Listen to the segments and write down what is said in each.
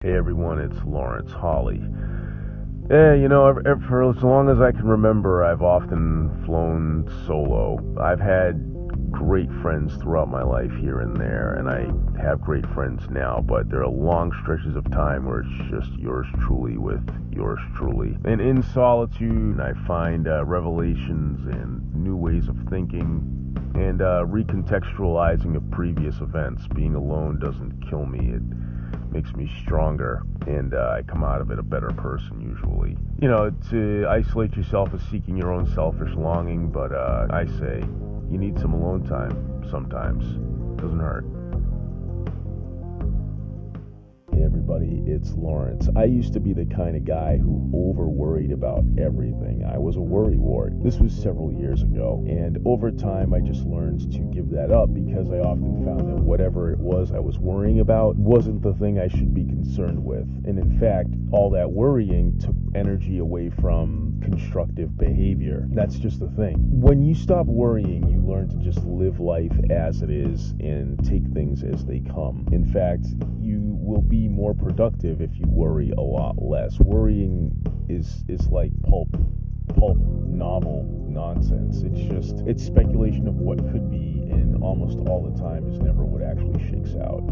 Hey everyone, it's Lawrence Hollie. Yeah, for as long as I can remember, I've often flown solo. I've had great friends throughout my life here and there, and I have great friends now, but there are long stretches of time where it's just yours truly with yours truly. And in solitude, I find revelations and new ways of thinking and recontextualizing of previous events. Being alone doesn't kill me. It makes me stronger, and I come out of it a better person usually. To isolate yourself is seeking your own selfish longing, but I say you need some alone time sometimes. Doesn't hurt. Hey everybody, it's Lawrence. I used to be the kind of guy who over-worried about everything. I was a worrywart. This was several years ago, and over time I just learned to give that up because I often found that whatever it was I was worrying about wasn't the thing I should be concerned with. And in fact, all that worrying took energy away from constructive behavior. That's just the thing. When you stop worrying, you learn to just live life as it is and take things as they come. In fact, you will be more productive if you worry a lot less. Worrying is like pulp novel nonsense. It's speculation of what could be, and almost all the time is never what actually shakes out.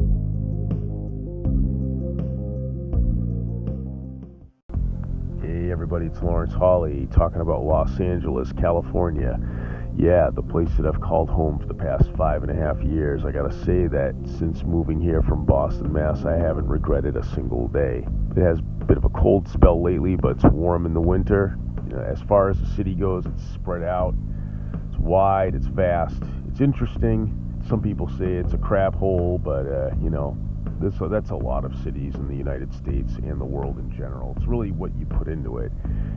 Hey everybody, it's Lawrence Hollie talking about Los Angeles, California. Yeah, the place that I've called home for the past 5.5 years. I gotta say that since moving here from Boston, Mass, I haven't regretted a single day. It has a bit of a cold spell lately, but it's warm in the winter. As far as the city goes, it's spread out, it's wide, it's vast, it's interesting. Some people say it's a crap hole, but that's a lot of cities in the United States and the world in general. It's really what you put into it.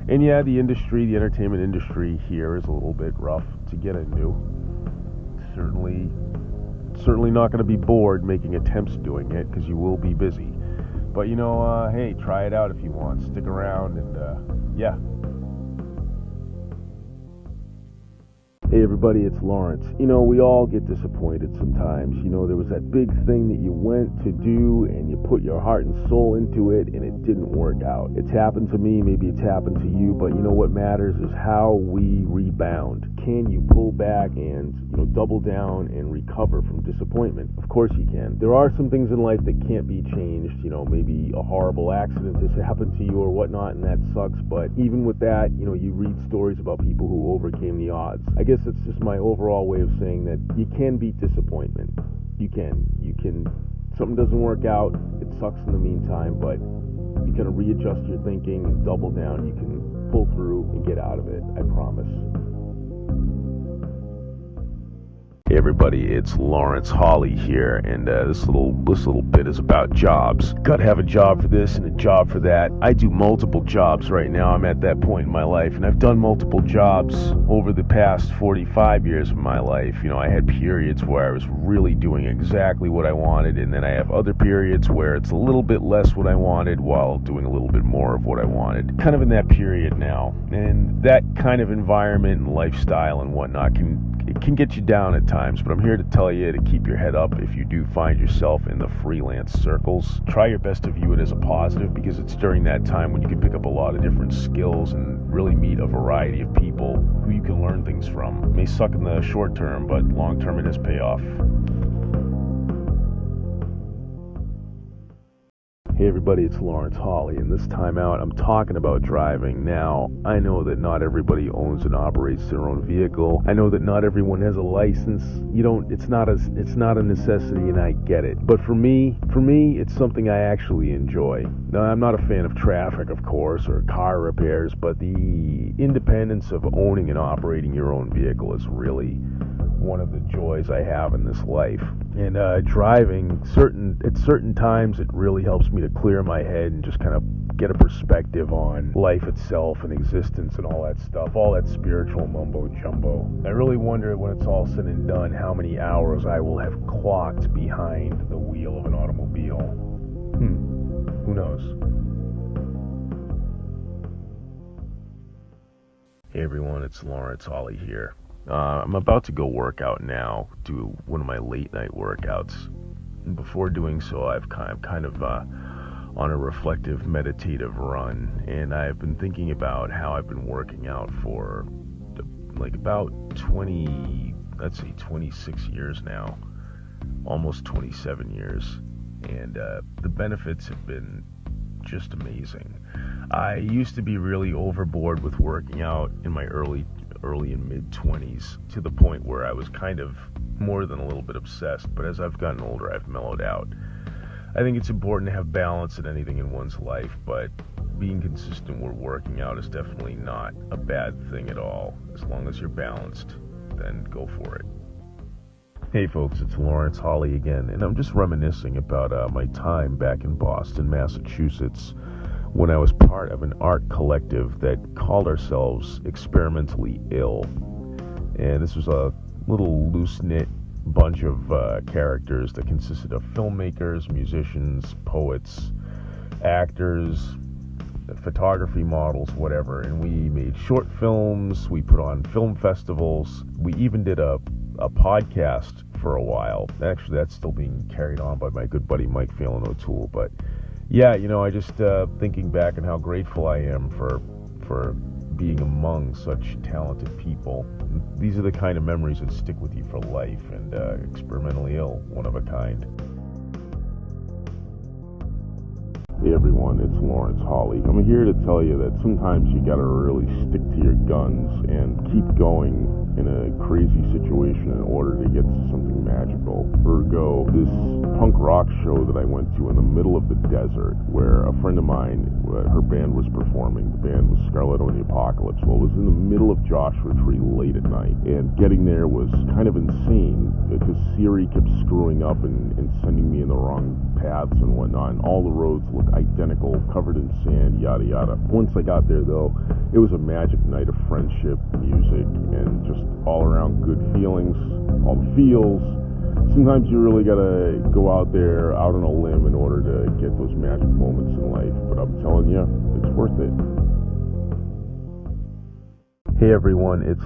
And yeah, the entertainment industry here is a little bit rough to get into. Certainly not going to be bored making attempts doing it, because you will be busy. But hey, try it out if you want. Stick around and yeah. Hey everybody, it's Lawrence. We all get disappointed sometimes. There was that big thing that you went to do and you put your heart and soul into it and it didn't work out. It's happened to me, maybe it's happened to you, but what matters is how we rebound. Can you pull back and, double down and recover from disappointment? Of course you can. There are some things in life that can't be changed. Maybe a horrible accident has happened to you or whatnot, and that sucks, but even with that, you read stories about people who overcame the odds. I guess it's just my overall way of saying that you can beat disappointment. You can. Something doesn't work out, it sucks in the meantime, but you kind of readjust your thinking and double down. You can pull through and get out of it, I promise. Hey everybody, it's Lawrence Hollie here, and this little bit is about jobs. Gotta have a job for this and a job for that. I do multiple jobs right now. I'm at that point in my life, and I've done multiple jobs over the past 45 years of my life. I had periods where I was really doing exactly what I wanted, and then I have other periods where it's a little bit less what I wanted while doing a little bit more of what I wanted. Kind of in that period now, and that kind of environment and lifestyle and whatnot can get you down at times, but I'm here to tell you to keep your head up if you do find yourself in the freelance circles. Try your best to view it as a positive, because it's during that time when you can pick up a lot of different skills and really meet a variety of people who you can learn things from. It may suck in the short term, but long term it does pay off. Hey everybody, it's Lawrence Hollie, and this time out I'm talking about driving. Now, I know that not everybody owns and operates their own vehicle. I know that not everyone has a license. It's not a necessity, and I get it. But for me, it's something I actually enjoy. Now, I'm not a fan of traffic, of course, or car repairs, but the independence of owning and operating your own vehicle is really one of the joys I have in this life. And driving, at certain times, it really helps me to clear my head and just kind of get a perspective on life itself and existence and all that stuff, all that spiritual mumbo jumbo. I really wonder, when it's all said and done, how many hours I will have clocked behind the wheel of an automobile. Who knows? Hey everyone, it's Lawrence Hollie here. I'm about to go work out now, do one of my late night workouts. And before doing so, I've kind of on a reflective, meditative run, and I've been thinking about how I've been working out for like about 26 years now, almost 27 years, and the benefits have been just amazing. I used to be really overboard with working out in my early and mid 20s, to the point where I was kind of more than a little bit obsessed, but as I've gotten older, I've mellowed out. I think it's important to have balance in anything in one's life, but being consistent with working out is definitely not a bad thing at all. As long as you're balanced, then go for it. Hey folks, it's Hollie again, and I'm just reminiscing about my time back in Boston, Massachusetts, when I was part of an art collective that called ourselves Experimentally Ill. And this was a little loose-knit bunch of characters that consisted of filmmakers, musicians, poets, actors, photography models, whatever. And we made short films, we put on film festivals, we even did a podcast for a while. Actually, that's still being carried on by my good buddy Mike Phelan O'Toole. But yeah, I just thinking back on how grateful I am for being among such talented people. These are the kind of memories that stick with you for life, and Experimentally Ill, one of a kind. Hey everyone, it's Hollie. I'm here to tell you that sometimes you gotta really stick to your guns and keep going in a crazy situation in order to get to something magical. Ergo, this punk rock show that I went to in the middle of the desert, where a friend of mine, her band was performing. The band was Scarlet on the Apocalypse. Well, it was in the middle of Joshua Tree late at night, and getting there was kind of insane because Siri kept screwing up and sending me in the wrong paths and whatnot, and all the roads looked identical, covered in sand, yada yada. Once I got there though, it was a magic night of friendship, music, and just all around good feelings, all the feels. Sometimes you really gotta go out there, out on a limb, in order to get those magic moments in life, but I'm telling you, it's worth it. Hey everyone, it's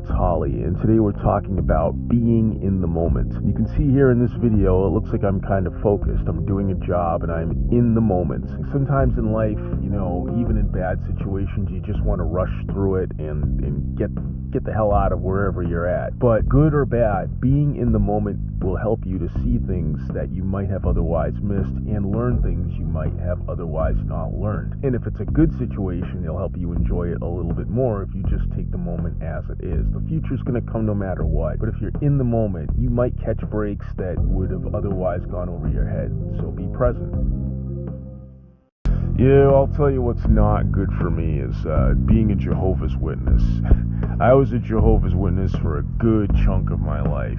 Hollie, and today we're talking about being in the moment. You can see here in this video, it looks like I'm kind of focused. I'm doing a job and I'm in the moment. Sometimes in life, even in bad situations, you just want to rush through it and get the hell out of wherever you're at. But good or bad, being in the moment will help you to see things that you might have otherwise missed and learn things you might have otherwise not learned. And if it's a good situation, it'll help you enjoy it a little bit more if you just take the moment as it is. The future's going to come no matter what, but if you're in the moment, you might catch breaks that would have otherwise gone over your head. So be present. Yeah, I'll tell you what's not good for me is being a Jehovah's Witness. I was a Jehovah's Witness for a good chunk of my life.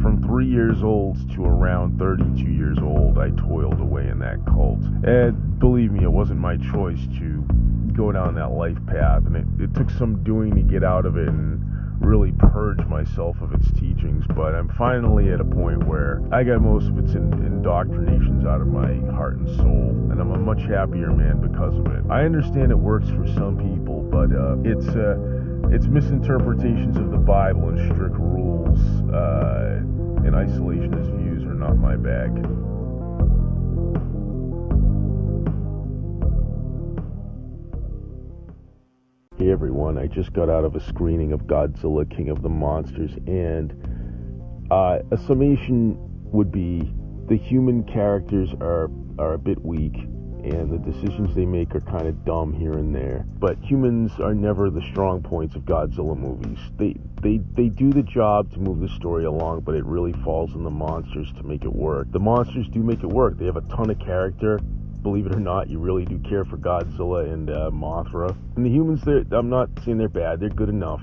From 3 years old to around 32 years old, I toiled away in that cult. And believe me, it wasn't my choice to go down that life path, and it took some doing to get out of it and really purge myself of its teachings, but I'm finally at a point where I got most of its indoctrinations out of my heart and soul, and I'm a much happier man because of it. I understand it works for some people, but it's misinterpretations of the Bible and strict rules and isolationist views are not my bag. Hey everyone, I just got out of a screening of Godzilla King of the Monsters, and a summation would be the human characters are a bit weak, and the decisions they make are kind of dumb here and there. But humans are never the strong points of Godzilla movies. They do the job to move the story along, but it really falls on the monsters to make it work. The monsters do make it work. They have a ton of character. Believe it or not, you really do care for Godzilla and Mothra. And the humans, I'm not saying they're bad, they're good enough.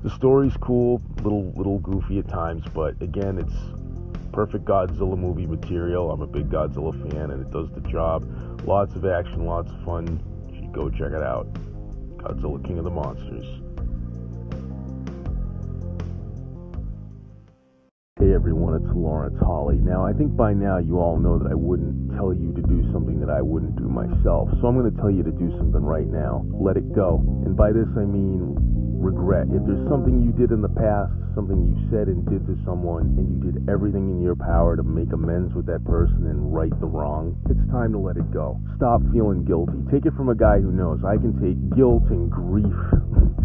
The story's cool, little goofy at times, but again, it's perfect Godzilla movie material. I'm a big Godzilla fan, and it does the job. Lots of action, lots of fun. You should go check it out. Godzilla King of the Monsters. Hey everyone, it's Hollie. Now, I think by now you all know that I wouldn't tell you to do something that I wouldn't do myself. So I'm going to tell you to do something right now. Let it go. And by this I mean, regret. If there's something you did in the past, something you said and did to someone, and you did everything in your power to make amends with that person and right the wrong, it's time to let it go. Stop feeling guilty. Take it from a guy who knows I can take guilt and grief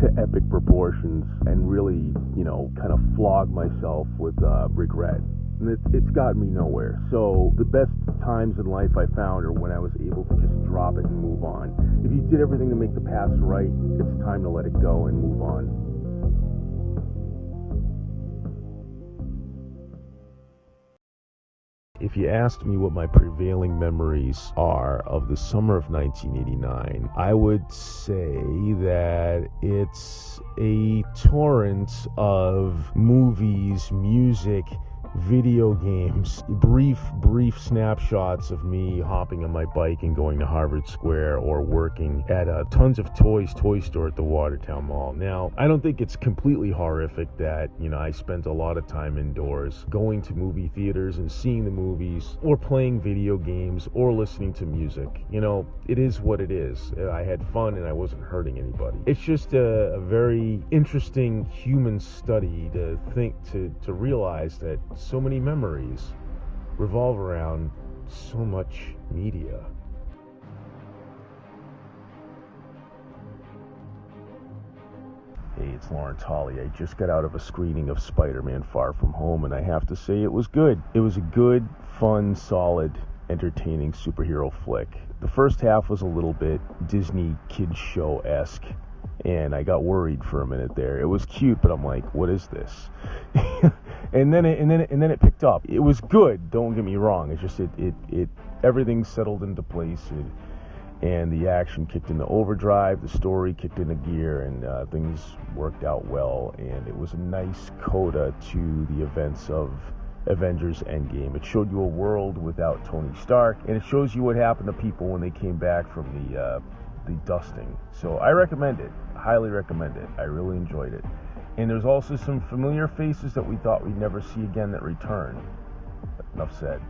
to epic proportions and really, kind of flog myself with regret. And it's gotten me nowhere. So the best times in life I found are when I was able to just drop it and move on. If you did everything to make the past right, it's time to let it go and move on. If you asked me what my prevailing memories are of the summer of 1989, I would say that it's a torrent of movies, music, video games, brief snapshots of me hopping on my bike and going to Harvard Square or working at tons of toy store at the Watertown Mall. Now, I don't think it's completely horrific that, I spent a lot of time indoors going to movie theaters and seeing the movies or playing video games or listening to music. It is what it is. I had fun and I wasn't hurting anybody. It's just a very interesting human study to think, to realize that so many memories revolve around so much media. Hey, it's Lawrence Hollie. I just got out of a screening of Spider-Man Far From Home, and I have to say it was good. It was a good, fun, solid, entertaining superhero flick. The first half was a little bit Disney kids show-esque, and I got worried for a minute there. It was cute, but I'm like, what is this? and then it picked up. It was good, don't get me wrong. It's just it everything settled into place, and the action kicked into overdrive, the story kicked into gear, and things worked out well, and it was a nice coda to the events of Avengers Endgame. It showed you a world without Tony Stark, and it shows you what happened to people when they came back from the dusting. So I recommend it. Highly recommend it. I really enjoyed it. And there's also some familiar faces that we thought we'd never see again that return. Enough said.